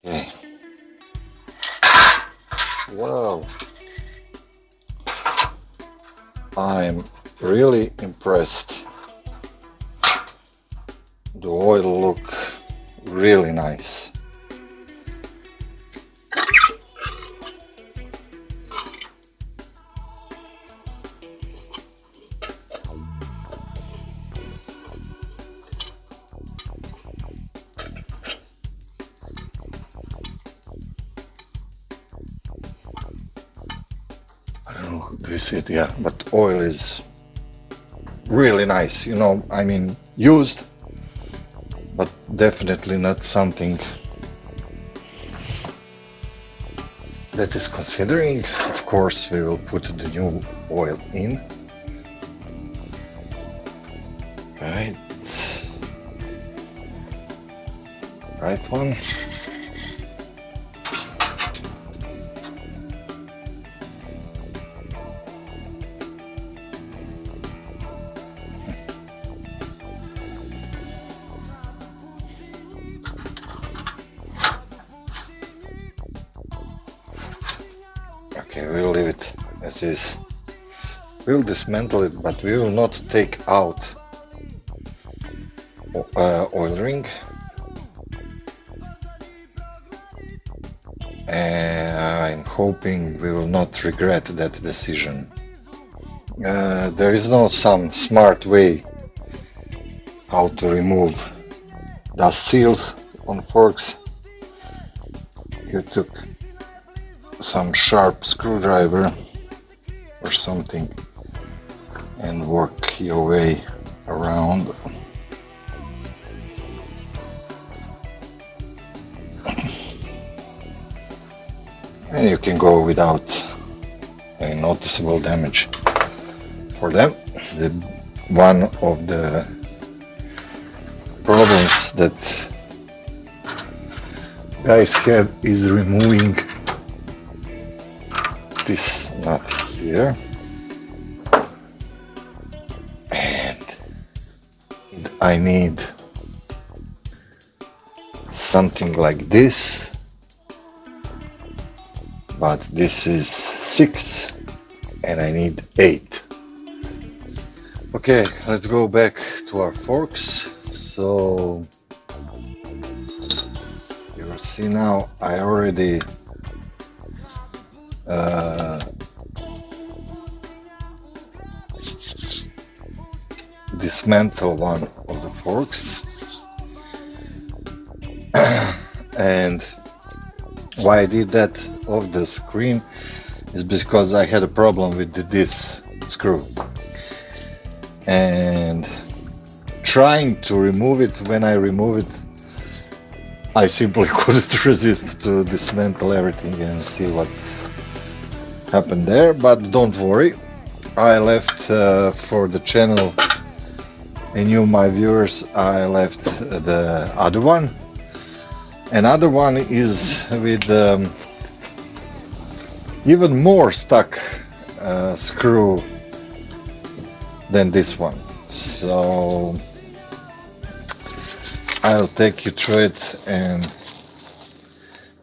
Okay. Wow. I'm really impressed. The oil look really nice. I don't know, do you see it? Yeah, but oil is really nice, you know, I mean, used, but definitely not something that is considering. Of course, we will put the new oil in. Right one. Okay, we'll leave it as is. We'll dismantle it, but we will not take out oil ring. And I'm hoping we will not regret that decision. There is no some smart way how to remove dust seals on forks. You took some sharp screwdriver or something and work your way around. And you can go without any noticeable damage. For them, one of the problems that guys have is removing this nut here, and I need something like this, but this is 6 and I need 8. Okay, let's go back to our forks. So you will see now I already dismantle one of the forks. And why I did that off the screen is because I had a problem with this screw, and trying to remove it, when I remove it I simply couldn't resist to dismantle everything and see what's happened there. But don't worry, I left for the channel and you, my viewers, I left the other one. Another one is with even more stuck screw than this one, so I'll take you through it. And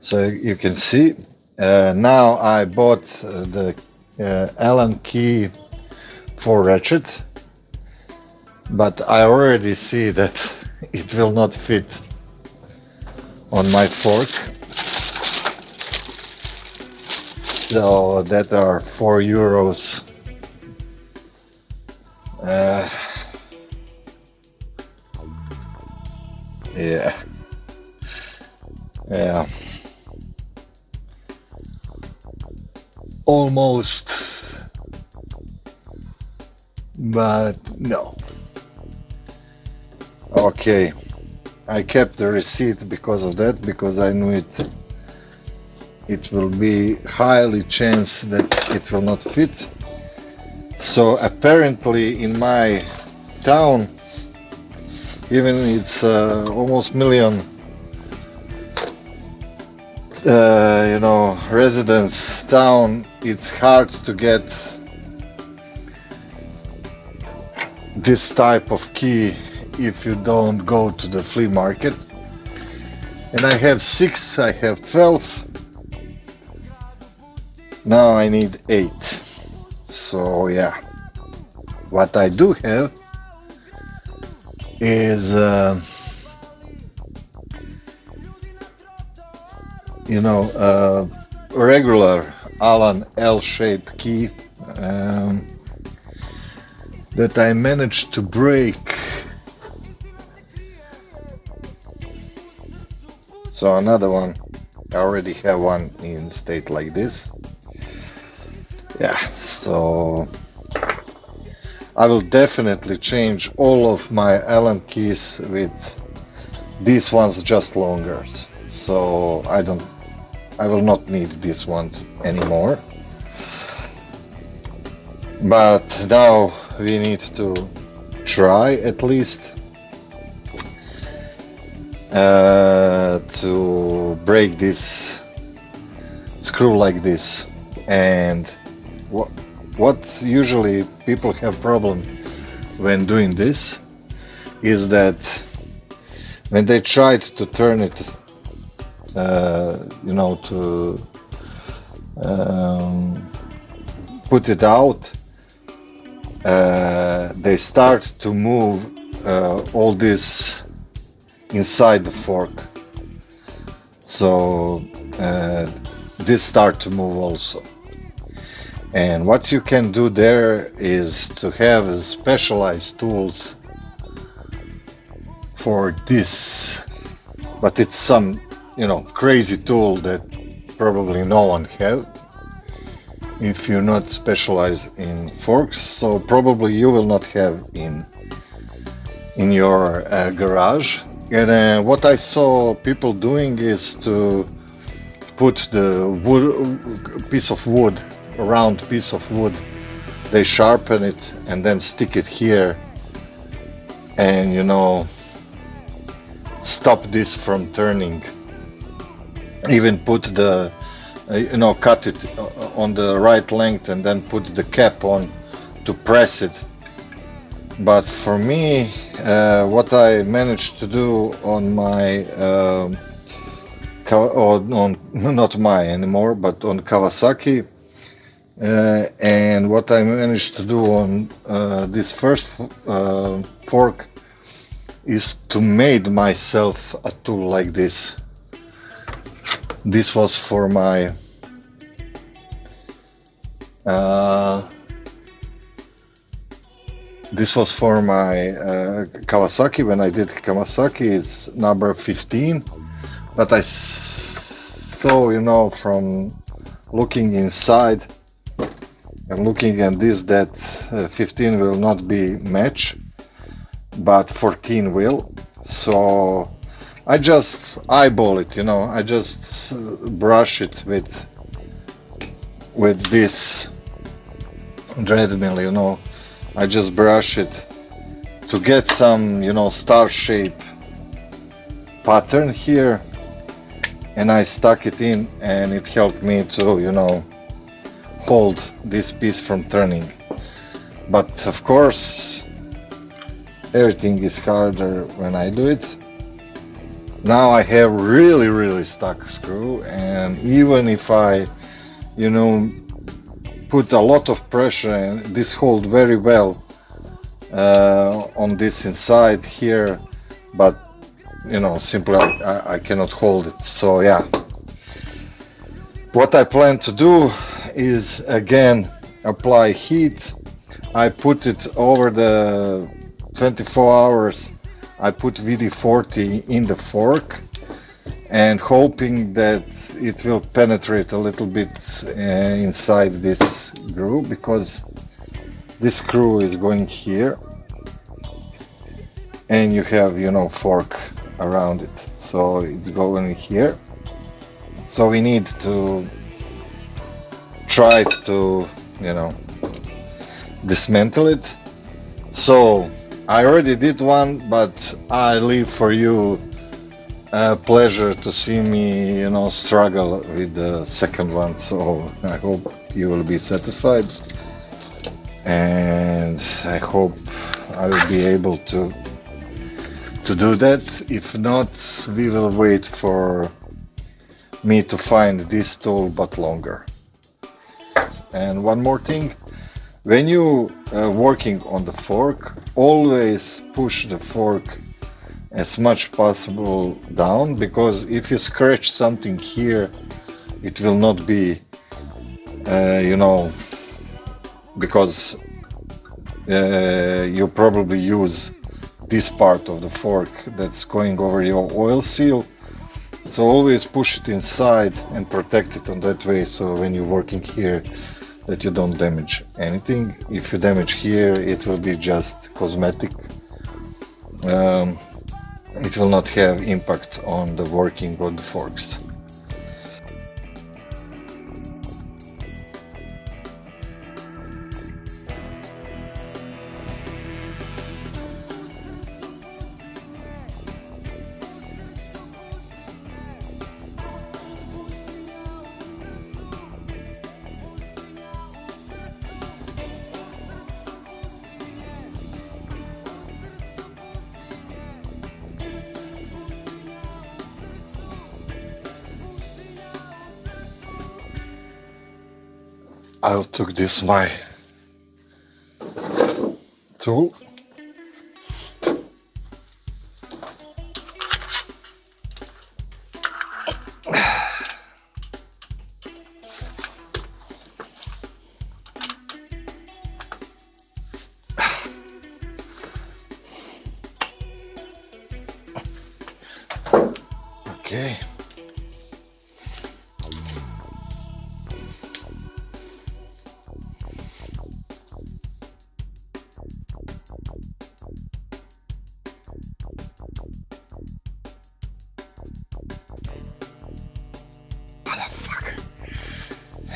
so you can see now I bought the Allen key for ratchet, but I already see that it will not fit on my fork, so that are €4. Yeah, almost, but no. Okay, I kept the receipt because of that, because I knew it will be highly chance that it will not fit. So apparently in my town, even it's almost million you know, residence town, it's hard to get this type of key if you don't go to the flea market. And I have 6, I have 12. Now I need 8. So yeah, what I do have is you know, regular Allen L-shaped key that I managed to break. So another one, I already have one in state like this. Yeah, so I will definitely change all of my Allen keys with these ones just longer. So I will not need these ones anymore. But now we need to try at least to break this screw like this. And what usually people have problem when doing this is that when they tried to turn it, you know, to put it out, they start to move all this inside the fork. So this start to move also. And what you can do there is to have specialized tools for this, but it's some, you know, crazy tool that probably no one have if you're not specialized in forks. So probably you will not have in your garage. And what I saw people doing is to put the wood, piece of wood, a round piece of wood, they sharpen it and then stick it here, and you know, stop this from turning. Even put the you know, cut it on the right length and then put the cap on to press it. But for me, what I managed to do on my not my anymore, but on Kawasaki, and what I managed to do on this first fork is to made myself a tool like this. This was for my Kawasaki. When I did Kawasaki, it's number 15. But I saw, you know, from looking inside and looking at this, that 15 will not be match, but 14 will. So I just eyeball it, you know, I just brush it with this dread mill, you know, I just brush it to get some, you know, star shape pattern here, and I stuck it in, and it helped me to, you know, hold this piece from turning. But of course everything is harder when I do it. Now I have really stuck screw, and even if I, you know, put a lot of pressure, and this hold very well on this inside here, but you know, simply I cannot hold it. So yeah, what I plan to do is again apply heat. I put it over the 24 hours. I put VD40 in the fork and hoping that it will penetrate a little bit inside this groove, because this screw is going here and you have, you know, fork around it, so it's going here. So we need to try to, you know, dismantle it. So I already did one, but I leave for you pleasure to see me, you know, struggle with the second one. So I hope you will be satisfied, and I hope I will be able to do that. If not, we will wait for me to find this tool, but longer. And one more thing, when you working on the fork, always push the fork as much possible down, because if you scratch something here, it will not be, you know, because you probably use this part of the fork that's going over your oil seal. So always push it inside and protect it on that way, so when you're working here, that you don't damage anything. If you damage here, it will be just cosmetic. It will not have impact on the working of the forks. I took this my tool. Okay.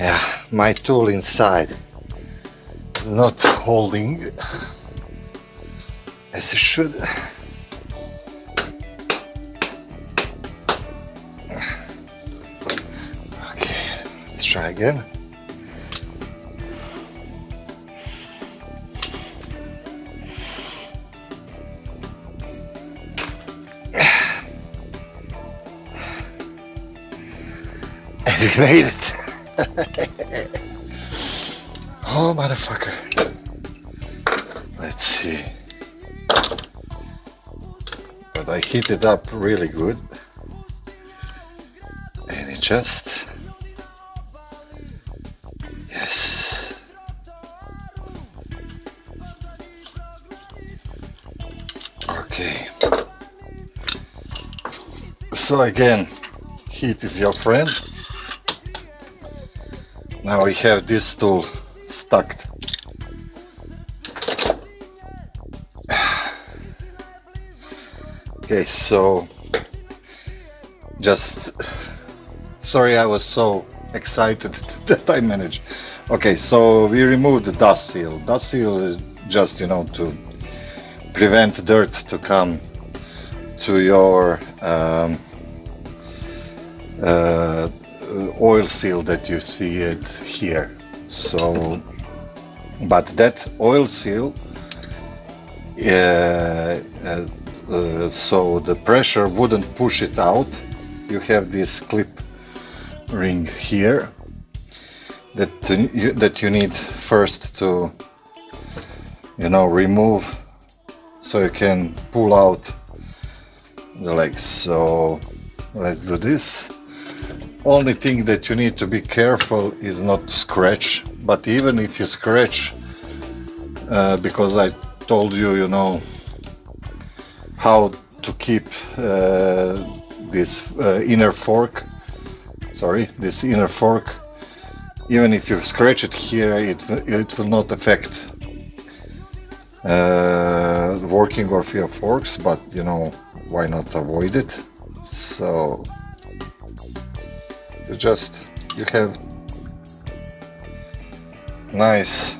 Yeah, my tool inside not holding as it should. Okay, let's try again. And we made it. Oh, motherfucker. Let's see. But I heat it up really good. And it just... Yes. Okay. So again, heat is your friend. Now we have this tool stuck. Okay, so just sorry, I was so excited that I managed. Okay, so we removed the dust seal. Dust seal is just, you know, to prevent dirt to come to your oil seal that you see it here. So, but that oil seal, so the pressure wouldn't push it out. You have this clip ring here that you need first to, you know, remove, so you can pull out the legs. So let's do this. Only thing that you need to be careful is not to scratch, but even if you scratch, because I told you, you know, how to keep this inner fork, this inner fork, even if you scratch it here, it will not affect the working of your forks, but, you know, why not avoid it? So you have nice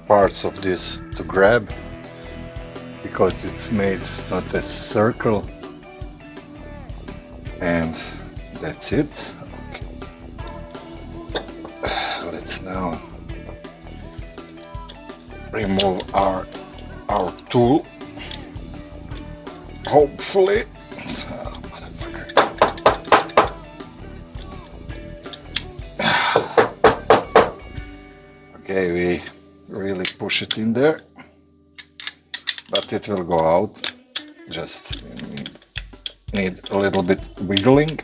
parts of this to grab, because it's made not a circle and that's it. Okay. Let's now remove our tool, hopefully. Okay, we really push it in there, but it will go out. Just need a little bit wiggling.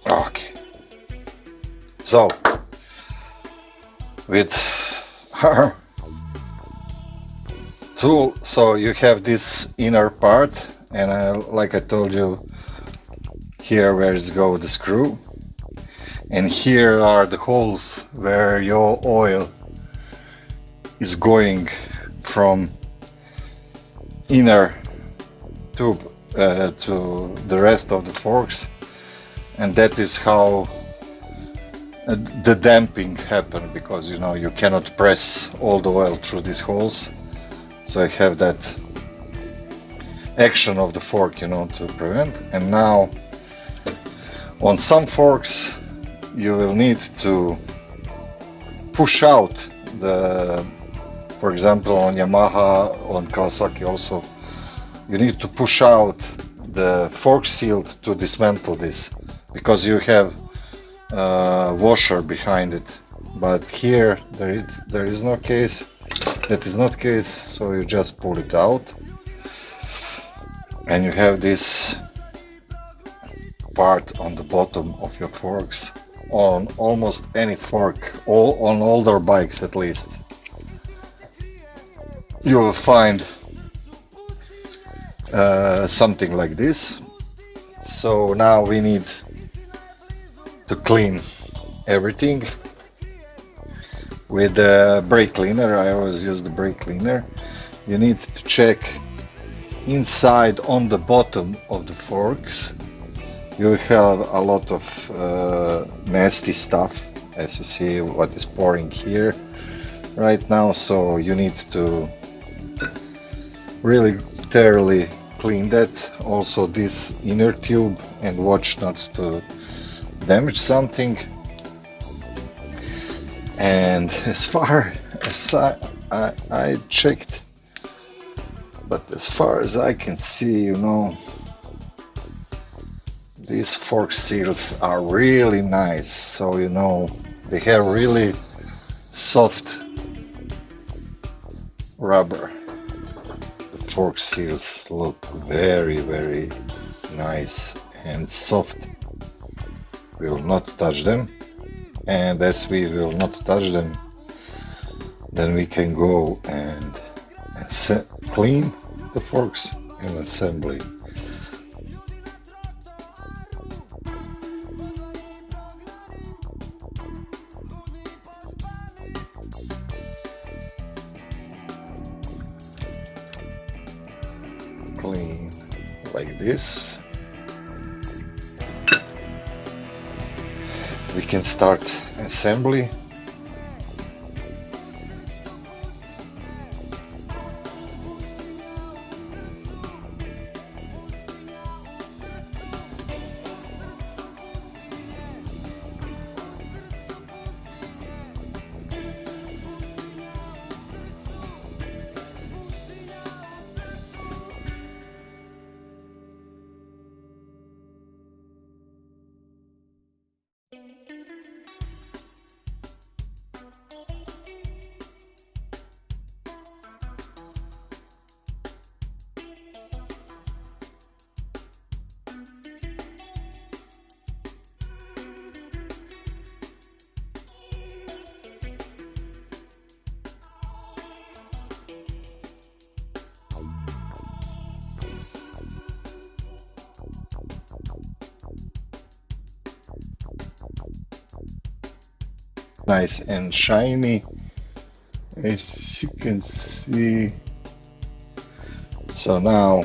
Okay, so with our tool, so you have this inner part, and like I told you, here where it's go the screw, and here are the holes where your oil is going from inner tube to the rest of the forks, and that is how the damping happen, because you know you cannot press all the oil through these holes. So I have that action of the fork, you know, to prevent. And now on some forks you will need to push out the, for example on Yamaha, on Kawasaki also, you need to push out the fork seal to dismantle this, because you have a washer behind it. But here there is no case. That is not case, so you just pull it out, and you have this part on the bottom of your forks on almost any fork, on older bikes at least. You will find something like this. So now we need to clean everything with the brake cleaner. I always use the brake cleaner. You need to check inside on the bottom of the forks. You have a lot of nasty stuff, as you see what is pouring here right now, so you need to really thoroughly clean that. Also this inner tube, and watch not to damage something. And as far as I checked, but as far as I can see, you know, these fork seals are really nice. So you know, they have really soft rubber. The fork seals look very, very nice and soft. We will not touch them. And as we will not touch them, then we can go and clean the forks in assembly. Clean like this. We can start assembly. Nice and shiny, as you can see. So now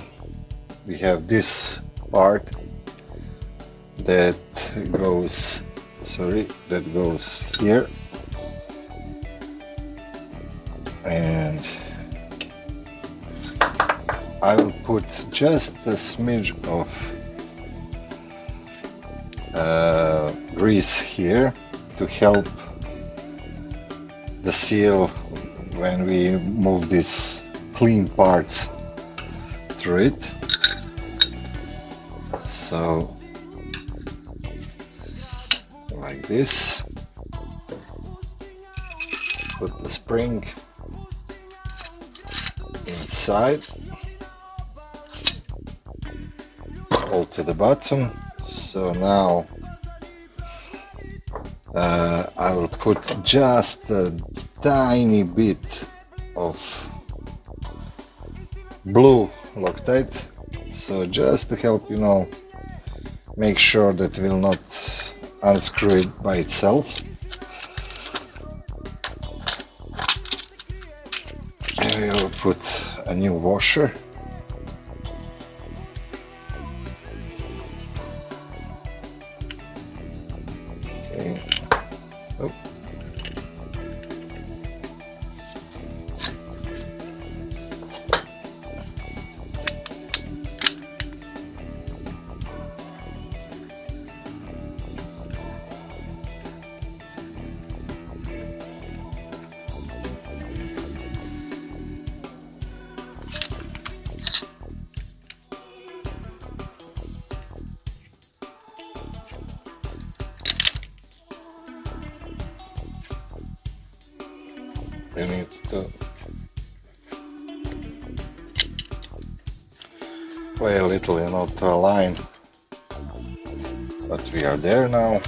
we have this part that goes sorry, that goes here, and I will put just a smidge of grease here to help the seal when we move these clean parts through it. So like this, put the spring inside, all to the bottom. So now I will put just a tiny bit of blue Loctite, so just to help, you know, make sure that it will not unscrew it by itself. And we will put a new washer. Okay. Oh. We need to play a little, you know, to align, but we are there now.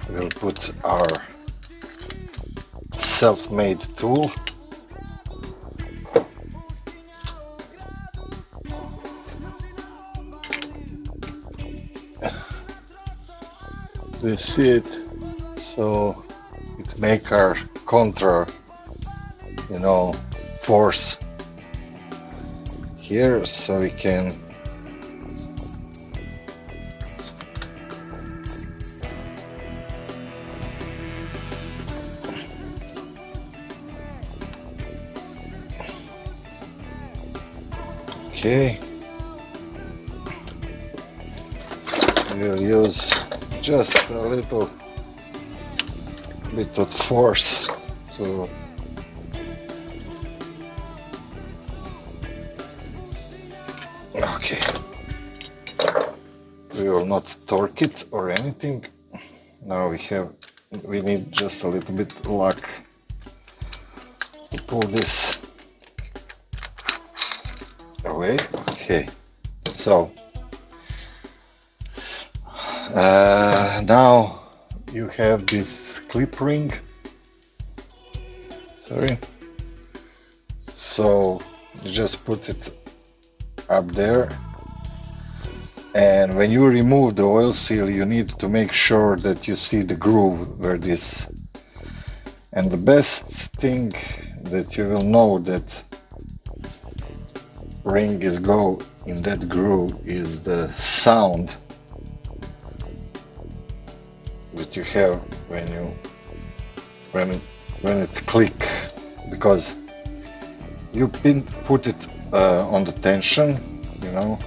We'll put our self-made tool. We see it, so it make our contour, you know, force here, so we can okay. We'll use just a little bit of force to okay. We will not torque it or anything. Now we need just a little bit of luck to pull this away. Okay, so now you have this clip ring, sorry, so you just put it up there, and when you remove the oil seal you need to make sure that you see the groove where this, and the best thing that you will know that ring is go in that groove is the sound that you have when it click, because you put it on the tension, you know,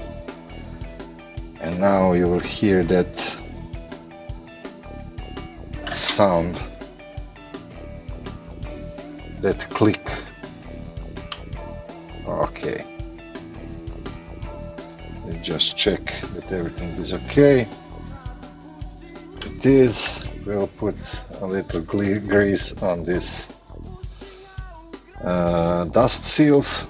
and now you will hear that sound, that click. Okay, you just check that everything is okay. It is. We'll put a little grease on this dust seals.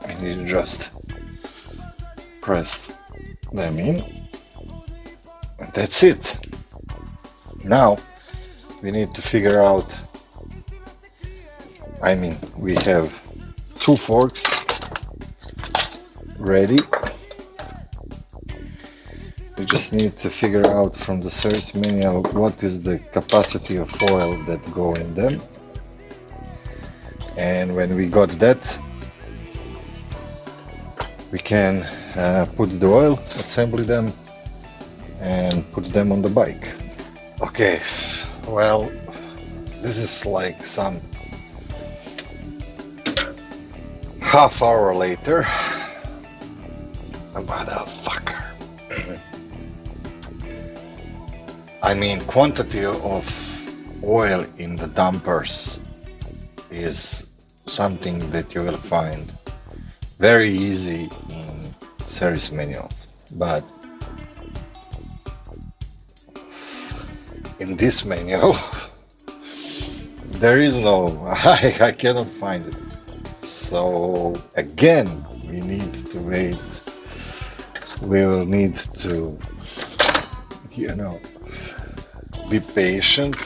And you just press them in. And that's it. Now we need to figure out, I mean, we have two forks ready. We just need to figure out from the service manual what is the capacity of oil that go in them, and when we got that, we can put the oil, assemble them, and put them on the bike. Okay, well, this is like some half hour later. Motherfucker. I mean, quantity of oil in the dampers is something that you will find very easy in service manuals, but in this manual there is no, I cannot find it. So again, we need to wait. We will need to, you know, be patient.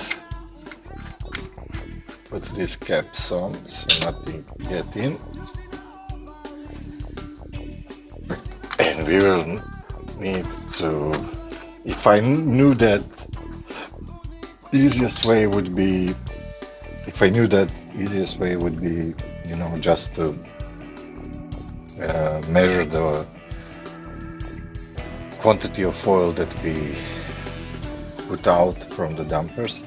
Put these caps on so nothing get in, and we will need to, if I knew that easiest way would be, you know, just to measure the quantity of oil that we put out from the dampers.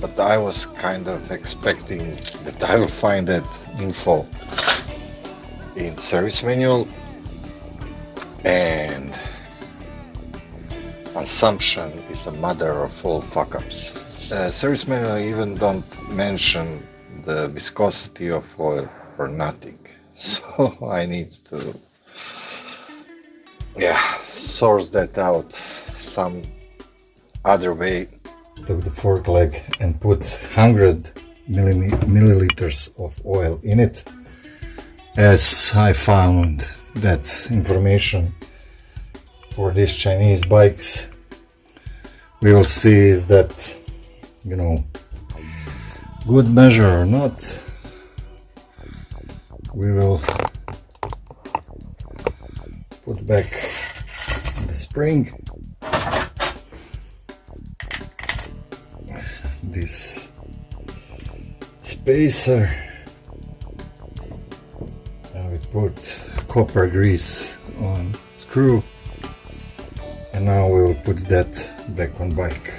But I was kind of expecting that I will find that info in service manual, and assumption is a mother of all fuck-ups. Service manual even don't mention the viscosity of oil or nothing. So I need to, source that out some other way. Took the fork leg and put 100 milliliters of oil in it, as I found that information for these Chinese bikes. We will see is that, you know, good measure or not. We will put back the spring, this spacer, and we put copper grease on screw, and now we will put that back on bike.